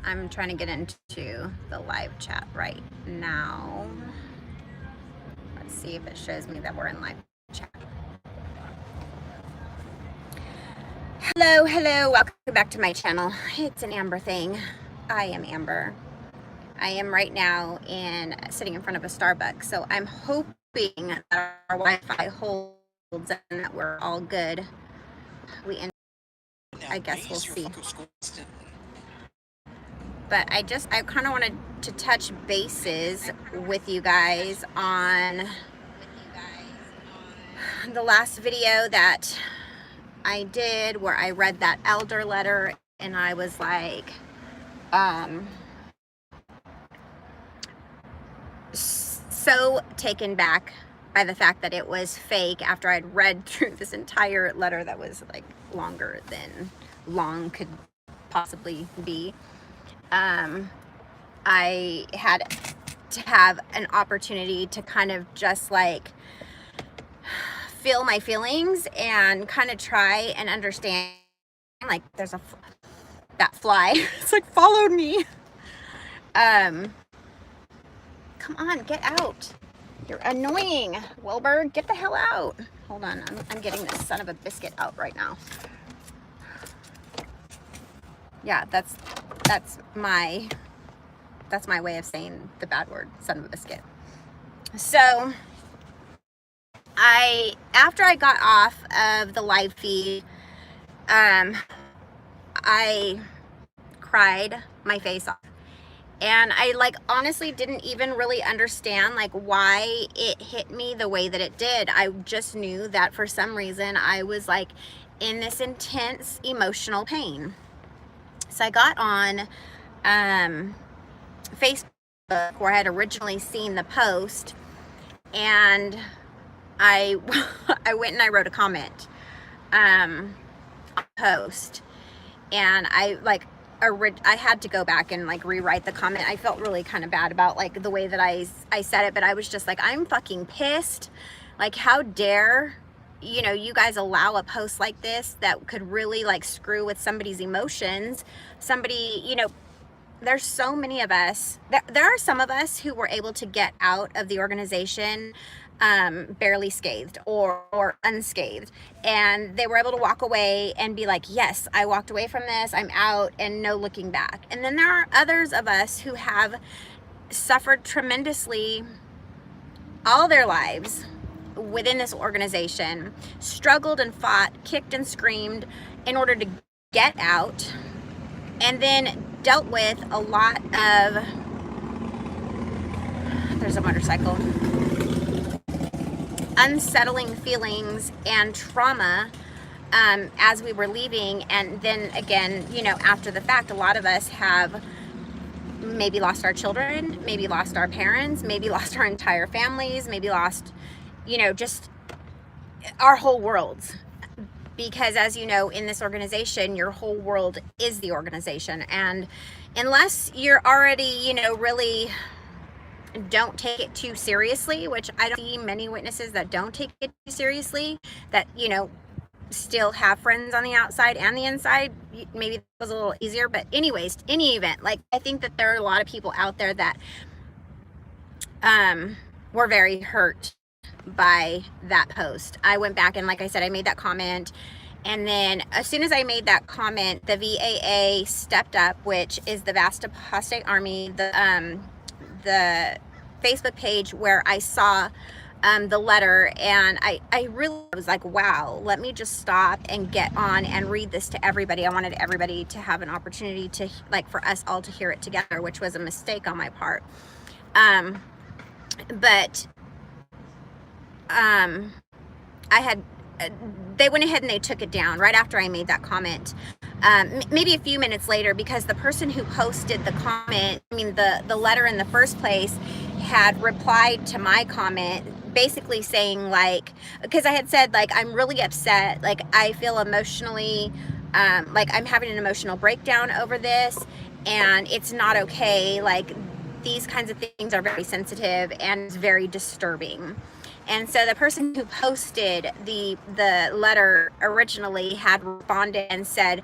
I'm trying to get into the live chat right now. Let's see if it shows me that we're in live chat. Hello, hello, welcome back to my channel. It's an Amber thing. I am Amber. I am right now sitting in front of a Starbucks, so I'm hoping that our Wi-Fi holds and that we're all good. I guess we'll see. But I kind of wanted to touch bases with you guys on the last video that I did where I read that elder letter, and I was like, so taken back by the fact that it was fake after I'd read through this entire letter that was like longer than long could possibly be. I had to have an opportunity to kind of just like feel my feelings and kind of try and understand, like there's that fly it's like followed me. Come on, get out, you're annoying, Wilbur, get the hell out. Hold on, I'm getting this son of a biscuit out right now. Yeah, that's my way of saying the bad word, son of a biscuit. So after I got off of the live feed, I cried my face off, and I like honestly didn't even really understand like why it hit me the way that it did. I just knew that for some reason I was like in this intense emotional pain. So I got on Facebook where I had originally seen the post, and I went and I wrote a comment on the post, and I had to go back and like rewrite the comment. I felt really kind of bad about like the way that I said it, but I was just like, I'm fucking pissed. Like, how dare you guys allow a post like this that could really like screw with somebody's emotions. Somebody, there's so many of us. There are some of us who were able to get out of the organization barely scathed or unscathed, and they were able to walk away and be like, yes, I walked away from this, I'm out, and no looking back. And then there are others of us who have suffered tremendously all their lives within this organization, struggled and fought, kicked and screamed in order to get out, and then dealt with a lot of, there's a motorcycle, unsettling feelings and trauma as we were leaving. And then again, after the fact, a lot of us have maybe lost our children, maybe lost our parents, maybe lost our entire families, maybe lost, just our whole worlds. Because as you know, in this organization, your whole world is the organization. And unless you're already, really don't take it too seriously, which I don't see many witnesses that don't take it too seriously, that, still have friends on the outside and the inside, maybe that was a little easier. But anyways, any event, like I think that there are a lot of people out there that were very hurt by that post. I went back and like I said, I made that comment, and then as soon as I made that comment, the VAA stepped up, which is the Vast Apostate Army, the Facebook page where I saw the letter, and I really was like, wow, let me just stop and get on and read this to everybody. I wanted everybody to have an opportunity to, like, for us all to hear it together, which was a mistake on my part. But they went ahead and they took it down right after I made that comment. Maybe a few minutes later, because the person who posted the comment, the letter in the first place, had replied to my comment basically saying, like, because I had said, like, I'm really upset, like I feel emotionally, like I'm having an emotional breakdown over this, and it's not okay, like these kinds of things are very sensitive and very disturbing. And so the person who posted the letter originally had responded and said,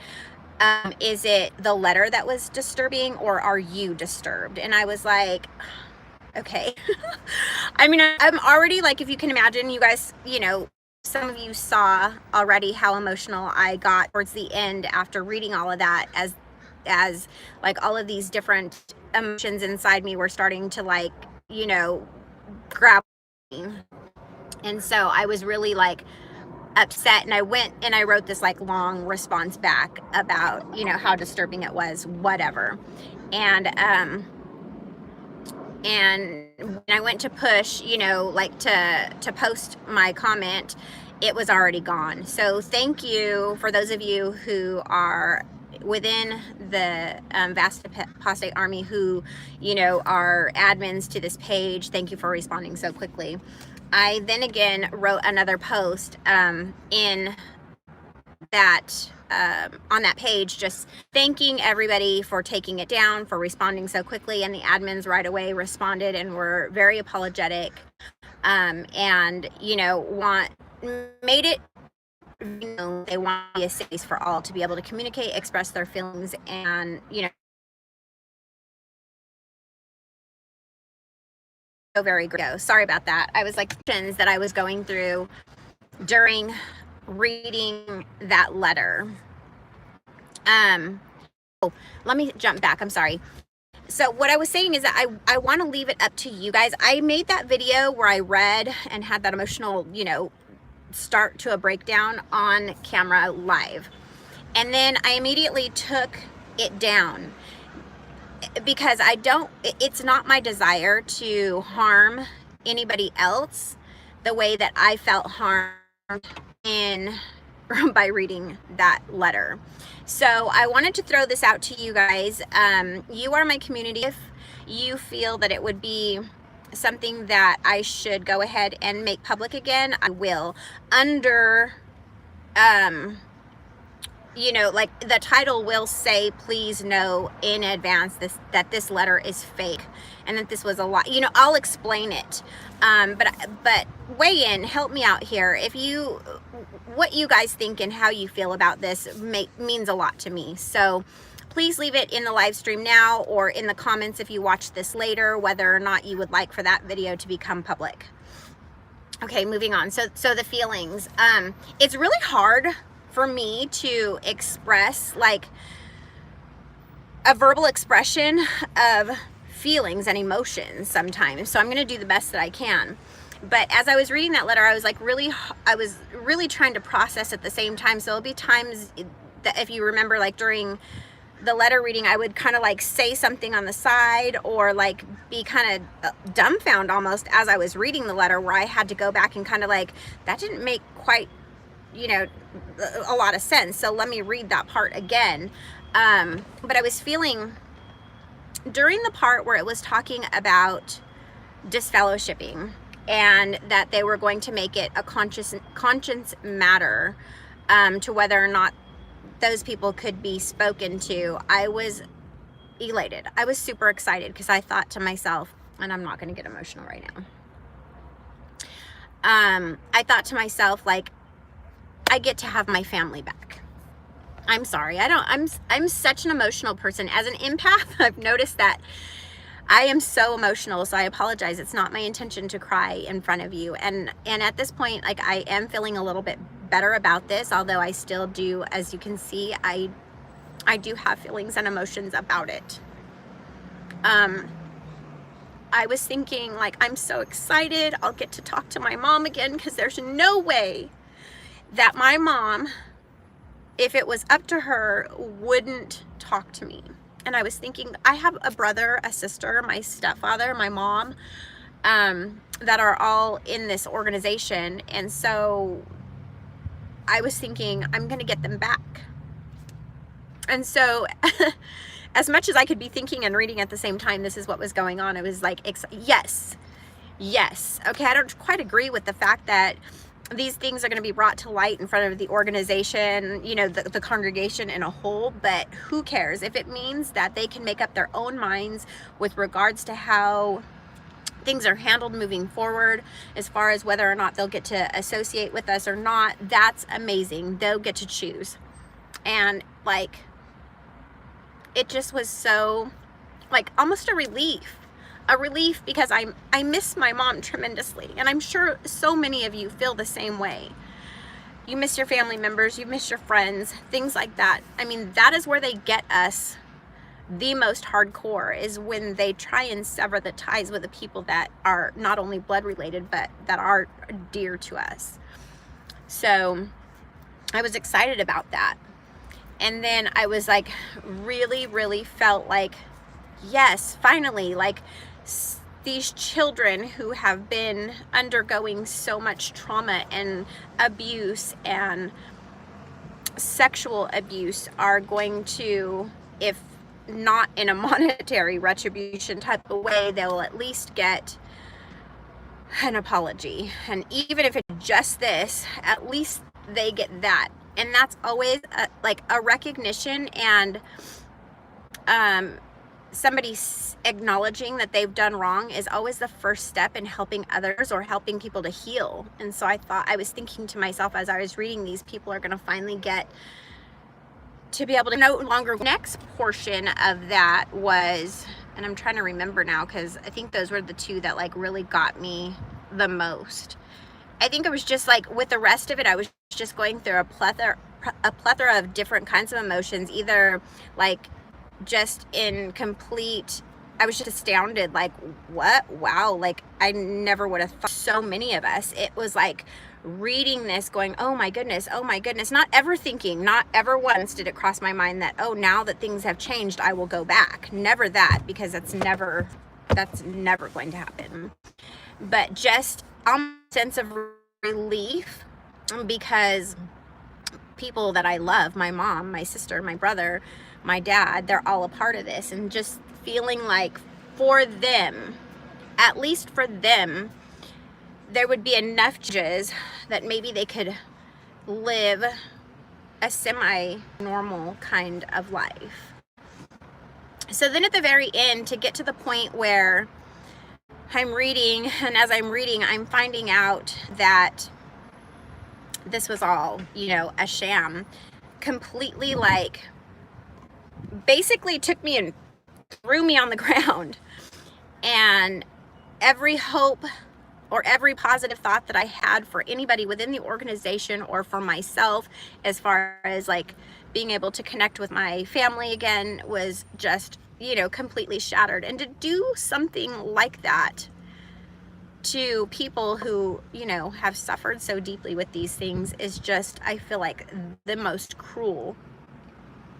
Is it the letter that was disturbing, or are you disturbed? And I was like, okay. I mean, I'm already, like, if you can imagine, you guys, you know, some of you saw already how emotional I got towards the end after reading all of that, as like all of these different emotions inside me were starting to, like, you know, grab me. And so I was really, like, upset, and I went and I wrote this, like, long response back about, you know, how disturbing it was, whatever. And when I went to push, you know, like, to post my comment, it was already gone. So thank you for those of you who are within the vast apostate army who, you know, are admins to this page. Thank you for responding so quickly. I then again wrote another post in that on that page, just thanking everybody for taking it down, for responding so quickly, and the admins right away responded and were very apologetic, and, you know, made it, you know, they want to be a space for all to be able to communicate, express their feelings, and, you know, so very great. Sorry about that. I was like, that I was going through during reading that letter. Oh, let me jump back. I'm sorry. So what I was saying is that I want to leave it up to you guys. I made that video where I read and had that emotional, you know, start to a breakdown on camera live. And then I immediately took it down because it's not my desire to harm anybody else the way that I felt harmed by reading that letter. So I wanted to throw this out to you guys. You are my community. If you feel that it would be something that I should go ahead and make public again, I will, under you know, like, the title will say, please know in advance that this letter is fake and that this was a lot. You know, I'll explain it. But weigh in, help me out here. What you guys think and how you feel about this means a lot to me. So please leave it in the live stream now or in the comments if you watch this later, whether or not you would like for that video to become public. Okay, moving on. So the feelings. It's really hard for me to express, like, a verbal expression of feelings and emotions sometimes. So I'm going to do the best that I can. But as I was reading that letter, I was really trying to process at the same time. So there'll be times that, if you remember, like, during the letter reading, I would kind of, like, say something on the side, or, like, be kind of dumbfounded almost as I was reading the letter, where I had to go back and kind of, like, that didn't make quite, you know, a lot of sense. So let me read that part again. But I was feeling during the part where it was talking about disfellowshipping, and that they were going to make it a conscience matter to whether or not those people could be spoken to. I was elated. I was super excited because I thought to myself, and I'm not going to get emotional right now. I thought to myself, like, I get to have my family back. I'm sorry. I'm such an emotional person. As an empath, I've noticed that I am so emotional, so I apologize. It's not my intention to cry in front of you. And at this point, like, I am feeling a little bit better about this, although I still do, as you can see, I do have feelings and emotions about it. I was thinking, like, I'm so excited. I'll get to talk to my mom again, because there's no way that my mom, if it was up to her, wouldn't talk to me. And I was thinking, I have a brother, a sister, my stepfather, my mom, that are all in this organization. And so I was thinking, I'm going to get them back. And so as much as I could be thinking and reading at the same time, this is what was going on. I was like, yes. Okay, I don't quite agree with the fact that these things are going to be brought to light in front of the organization, you know, the congregation in a whole, but who cares? If it means that they can make up their own minds with regards to how things are handled moving forward, as far as whether or not they'll get to associate with us or not, that's amazing. They'll get to choose. And, like, it just was so, like, almost a relief. A relief, because I miss my mom tremendously, and I'm sure so many of you feel the same way. You miss your family members, you miss your friends, things like that. I mean, that is where they get us the most hardcore, is when they try and sever the ties with the people that are not only blood related, but that are dear to us. So I was excited about that. And then I was like, really felt like, yes, finally, like, these children who have been undergoing so much trauma and abuse and sexual abuse are going to, if not in a monetary retribution type of way, they'll at least get an apology. And even if it's just this, at least they get that. And that's always like a recognition, and somebody acknowledging that they've done wrong is always the first step in helping others or helping people to heal. And so I was thinking to myself as I was reading, these people are going to finally get to be able to no longer. Next portion of that was, and I'm trying to remember now, because I think those were the two that like really got me the most. I think it was just like, with the rest of it, I was just going through a plethora of different kinds of emotions, either like just in complete, I was just astounded, like, what? Wow, like, I never would have thought. So many of us, it was like reading this going, oh my goodness, not ever thinking, not ever once did it cross my mind that, oh, now that things have changed, I will go back. Never that, because that's never going to happen. But just a sense of relief, because people that I love, my mom, my sister, my brother, my dad, they're all a part of this, and just feeling like for them, at least for them, there would be enough changes that maybe they could live a semi-normal kind of life. So then at the very end, to get to the point where I'm reading, and as I'm reading, I'm finding out that this was all, you know, a sham, completely, like, basically took me and threw me on the ground. And every hope or every positive thought that I had for anybody within the organization or for myself, as far as like being able to connect with my family again, was just, you know, completely shattered. And to do something like that to people who, you know, have suffered so deeply with these things is just, I feel like, the most cruel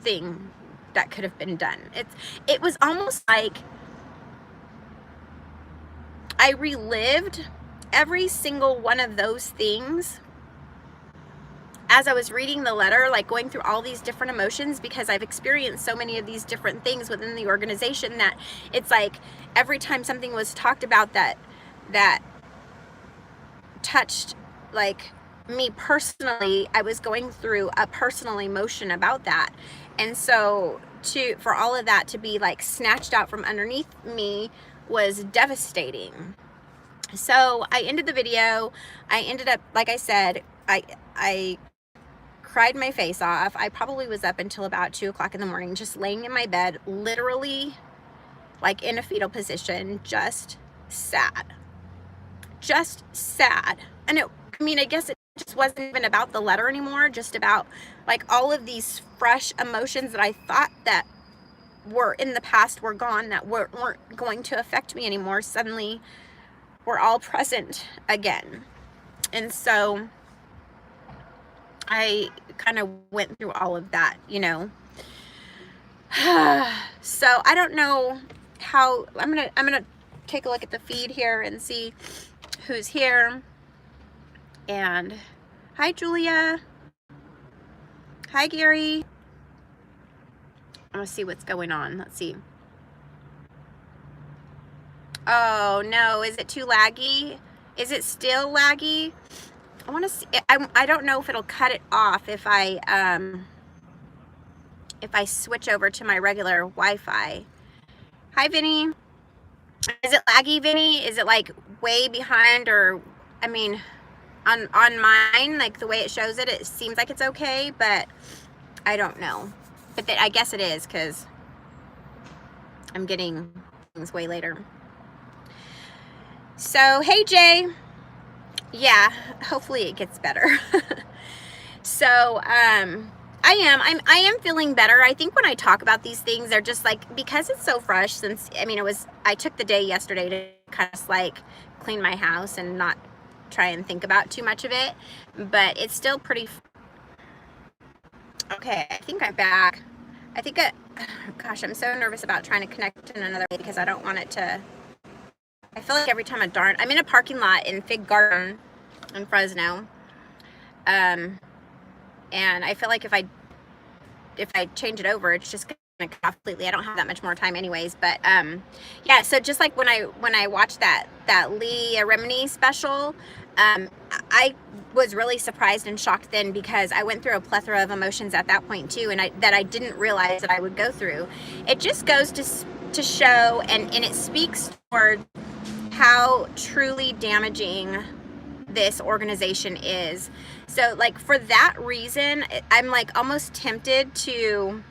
thing that could have been done. It was almost like I relived every single one of those things as I was reading the letter, like going through all these different emotions, because I've experienced so many of these different things within the organization that it's like every time something was talked about that touched like me personally, I was going through a personal emotion about that. And so for all of that to be like snatched out from underneath me was devastating. So I ended the video. I ended up, like I said, I cried my face off. I probably was up until about 2 o'clock in the morning, just laying in my bed, literally like in a fetal position, just sad. And I guess it just wasn't even about the letter anymore, just about like all of these fresh emotions that I thought that were in the past were gone, that weren't going to affect me anymore, suddenly were all present again. And so I kind of went through all of that, you know. So I don't know how, I'm gonna take a look at the feed here and see who's here. And hi, Julia. Hi, Gary. I want to see what's going on. Let's see. Oh no, is it too laggy? Is it still laggy? I want to see. I don't know if it'll cut it off if I switch over to my regular Wi-Fi. Hi, Vinny. Is it laggy, Vinny? Is it like way behind, or I mean, on mine, like the way it shows it seems like it's okay, but I don't know. But I guess it is, because I'm getting things way later. So, hey Jay. Yeah, hopefully it gets better. So, I am feeling better. I think when I talk about these things, they're just like, because it's so fresh, since, I mean, I took the day yesterday to kind of like clean my house and not try and think about too much of it, but it's still pretty, okay, I think I'm back. Gosh, I'm so nervous about trying to connect in another way because I don't want it to, I feel like every time I'm in a parking lot in Fig Garden in Fresno, and I feel like if I change it over, it's just gonna cut off completely. I don't have that much more time anyways, but yeah, so just like when I watched that Lee Remini special, I was really surprised and shocked then, because I went through a plethora of emotions at that point too, and that I didn't realize that I would go through. It just goes to show, and it speaks toward how truly damaging this organization is. So like for that reason, I'm like almost tempted to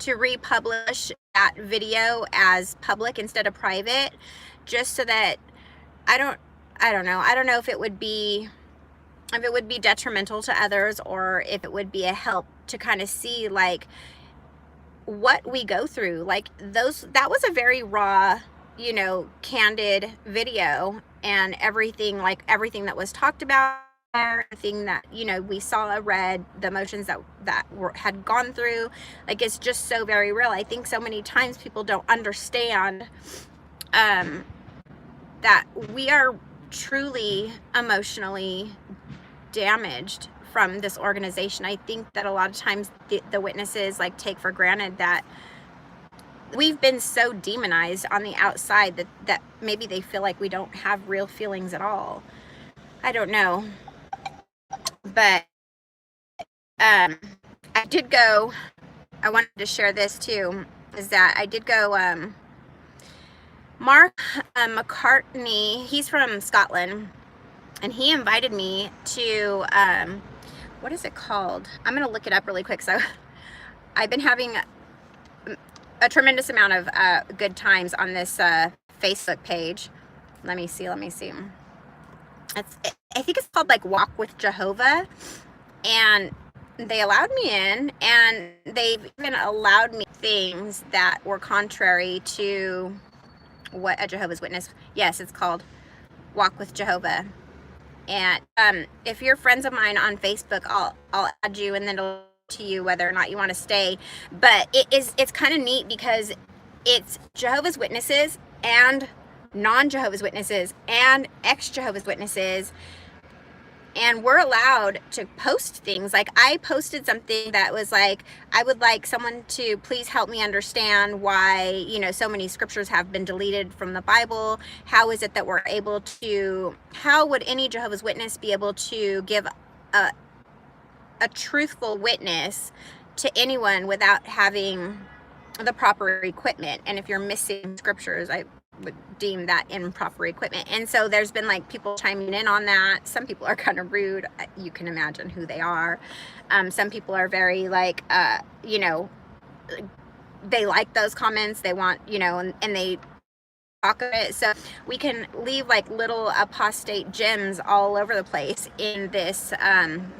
republish that video as public instead of private, just so that I don't know if it would be detrimental to others, or if it would be a help to kind of see like what we go through. Like that was a very raw, candid video, and everything that was talked about, everything that we saw, read, the emotions that had gone through, like it's just so very real. I think so many times people don't understand that we are truly emotionally damaged from this organization. I think that a lot of times the witnesses like take for granted that we've been so demonized on the outside that maybe they feel like we don't have real feelings at all. I don't know. But I wanted to share this too, is that I did go, Mark McCartney, he's from Scotland, and he invited me to, what is it called? I'm going to look it up really quick. So I've been having a tremendous amount of good times on this Facebook page. Let me see. I think it's called like Walk with Jehovah, and they allowed me in, and they've even allowed me things that were contrary to what a Jehovah's Witness. Yes, it's called Walk with Jehovah. And if you're friends of mine on Facebook, I'll add you, and then it'll to you whether or not you want to stay. But it's kind of neat because it's Jehovah's Witnesses and non-Jehovah's Witnesses and ex-Jehovah's Witnesses, and we're allowed to post things. Like I posted something that was like, I would like someone to please help me understand why so many scriptures have been deleted from the Bible. How is it that we're able to, how would any Jehovah's Witness be able to give a truthful witness to anyone without having the proper equipment? And if you're missing scriptures, I would deem that improper equipment. And so there's been like people chiming in on that. Some people are kind of rude. You can imagine who they are. Some people are very like, they like those comments. They want, and they talk of it. So we can leave like little apostate gems all over the place in this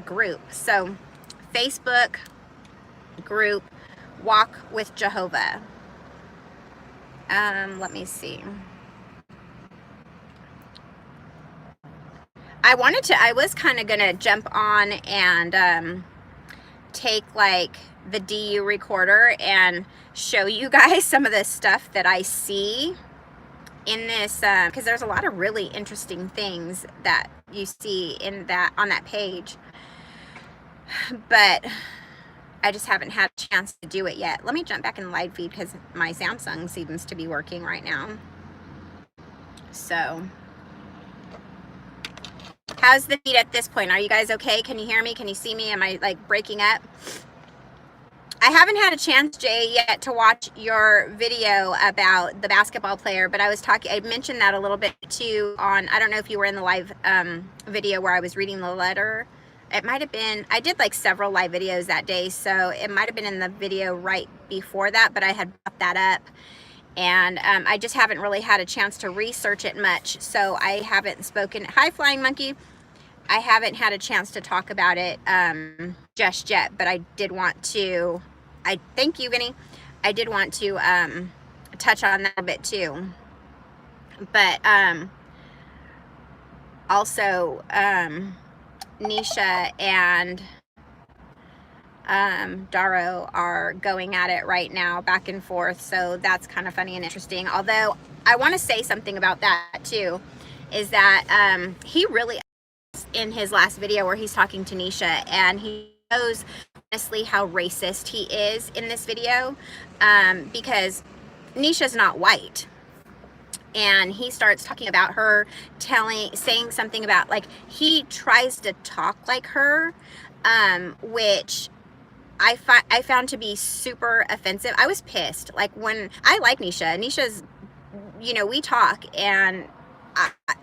group. So Facebook group, Walk with Jehovah. Let me see. I was kind of gonna jump on and take like the DU recorder and show you guys some of the stuff that I see in this, because there's a lot of really interesting things that you see on that page, but I just haven't had a chance to do it yet. Let me jump back in the live feed because my Samsung seems to be working right now. So how's the feed at this point? Are you guys okay? Can you hear me? Can you see me? Am I like breaking up? I haven't had a chance, Jay, yet to watch your video about the basketball player, but I mentioned that a little bit too on, I don't know if you were in the live video where I was reading the letter it might have been, I did like several live videos that day, so it might have been in the video right before that, but I had brought that up, and I just haven't really had a chance to research it much, so I haven't spoken. Hi, Flying Monkey. I haven't had a chance to talk about it just yet, but I did want to, thank you, Vinny. I did want to touch on that a bit too. But also, Nisha and Daro are going at it right now, back and forth, so that's kind of funny and interesting. Although I want to say something about that too, is that he really, in his last video where he's talking to Nisha, and he shows honestly how racist he is in this video, because Nisha's not white. And he starts talking about her, saying something about, like, he tries to talk like her, which I found to be super offensive. I was pissed. Like, when I like Nisha's, you know, we talk, and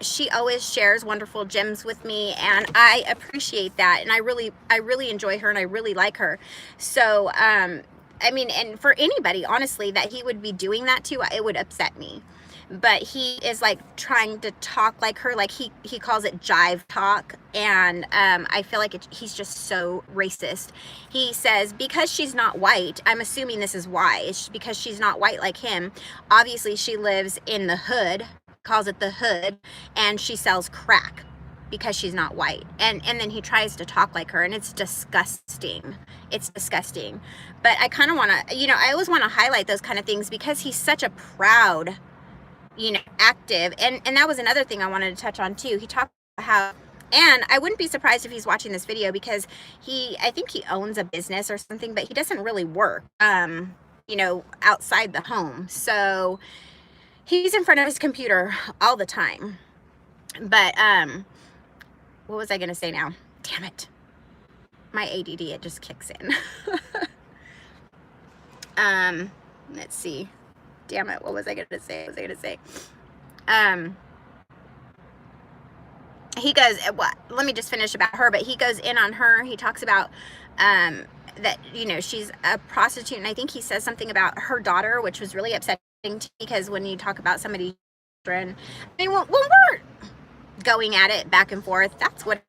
she always shares wonderful gems with me, and I appreciate that, and I really enjoy her, and I really like her. So I mean, and for anybody honestly that he would be doing that to, it would upset me. But he is like trying to talk like her, like he calls it jive talk, and I feel like he's just so racist. He says, because she's not white, I'm assuming this is why, it's because she's not white like him, obviously she lives in the hood, calls it the hood, and she sells crack because she's not white. And then he tries to talk like her, and it's disgusting. It's disgusting. But I kind of want to, you know, I always want to highlight those kind of things because he's such a proud, you know, active. And that was another thing I wanted to touch on too. He talked about how, and I wouldn't be surprised if he's watching this video because I think he owns a business or something, but he doesn't really work, you know, outside the home. So he's in front of his computer all the time. But what was I gonna say now? Damn it, my ADD, it just kicks in. Let's see. Damn it, what was I gonna say? He goes, what? Let me just finish about her. But he goes in on her. He talks about that, you know, she's a prostitute, and I think he says something about her daughter, which was really upsetting because when you talk about somebody's children, I mean, when we're going at it back and forth, that's what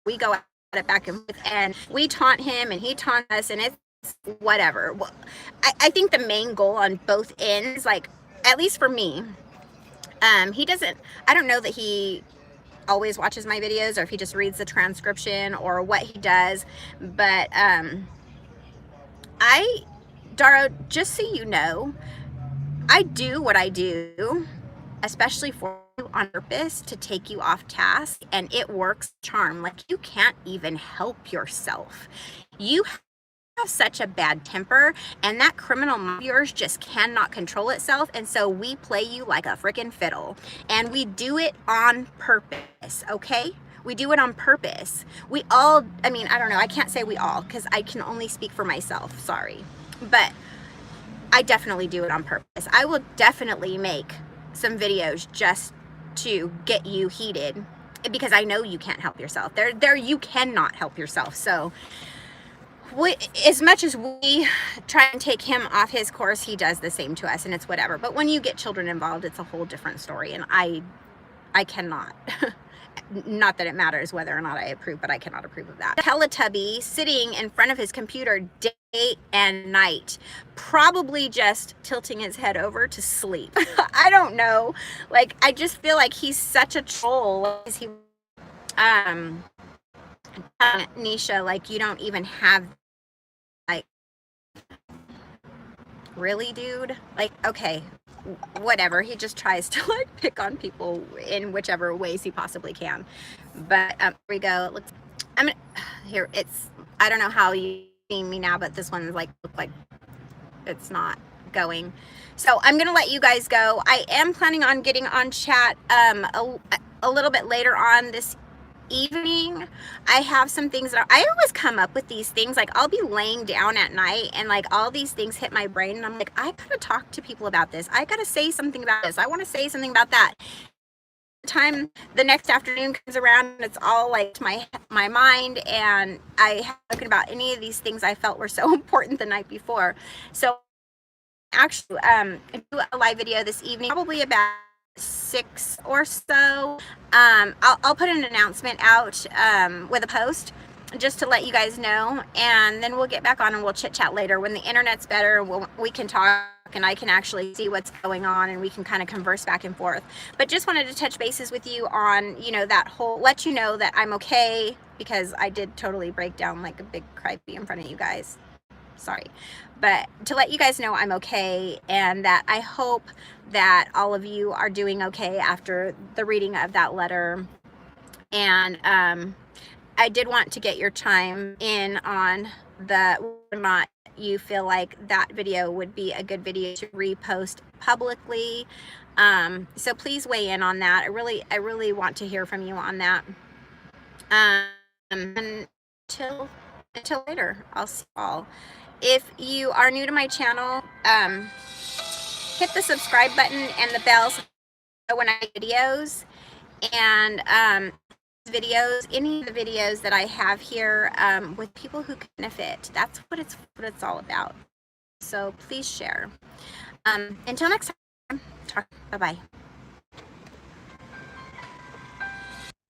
we go at it back and forth, and we taunt him and he taunts us, and it's whatever. Well, I think the main goal on both ends, like, at least for me, he doesn't, I don't know that he always watches my videos or if he just reads the transcription or what he does, but Daro, just so you know, I do what I do, especially for you, on purpose to take you off task, and it works charm. Like, you can't even help yourself. You have such a bad temper, and that criminal mind of yours just cannot control itself, and so we play you like a freaking fiddle, and we do it on purpose, okay? We do it on purpose. We all, I mean, I don't know, I can't say we all because I can only speak for myself, sorry, but I definitely do it on purpose. I will definitely make some videos just to get you heated because I know you can't help yourself. There you cannot help yourself. So as much as we try and take him off his course, he does the same to us, and it's whatever. But when you get children involved, it's a whole different story, and I cannot. Not that it matters whether or not I approve, but I cannot approve of that. Teletubby sitting in front of his computer day and night, probably just tilting his head over to sleep. I don't know. Like, I just feel like he's such a troll. He, Nisha, like, you don't even have, like, really, dude? Like, okay, whatever. He just tries to, like, pick on people in whichever ways he possibly can. But here we go. Let's, here, it's, I don't know how you see me now, but this one's like, look like it's not going. So I'm gonna let you guys go. I am planning on getting on chat a little bit later on this evening. I have some things that I always come up with these things, like I'll be laying down at night and like all these things hit my brain, and I'm like, I gotta talk to people about this, I gotta say something about this, I want to say something about that. time the next afternoon comes around and it's all like my mind, and I haven't spoken about any of these things I felt were so important the night before. So actually do a live video this evening, probably about 6 or so. I'll put an announcement out with a post just to let you guys know, and then we'll get back on and we'll chit chat later when the internet's better. We can talk and I can actually see what's going on and we can kind of converse back and forth. But just wanted to touch bases with you on, you know, that whole, let you know that I'm okay, because I did totally break down like a big crybaby in front of you guys. Sorry, but to let you guys know I'm okay, and that I hope that all of you are doing okay after the reading of that letter. And I did want to get your chime in on the whether or not you feel like that video would be a good video to repost publicly. So please weigh in on that. I really want to hear from you on that. And until later, I'll see you all. If you are new to my channel, hit the subscribe button and the bell so when I make videos. And videos, any of the videos that I have here with people who can benefit, that's what it's all about. So please share. Until next time, bye bye.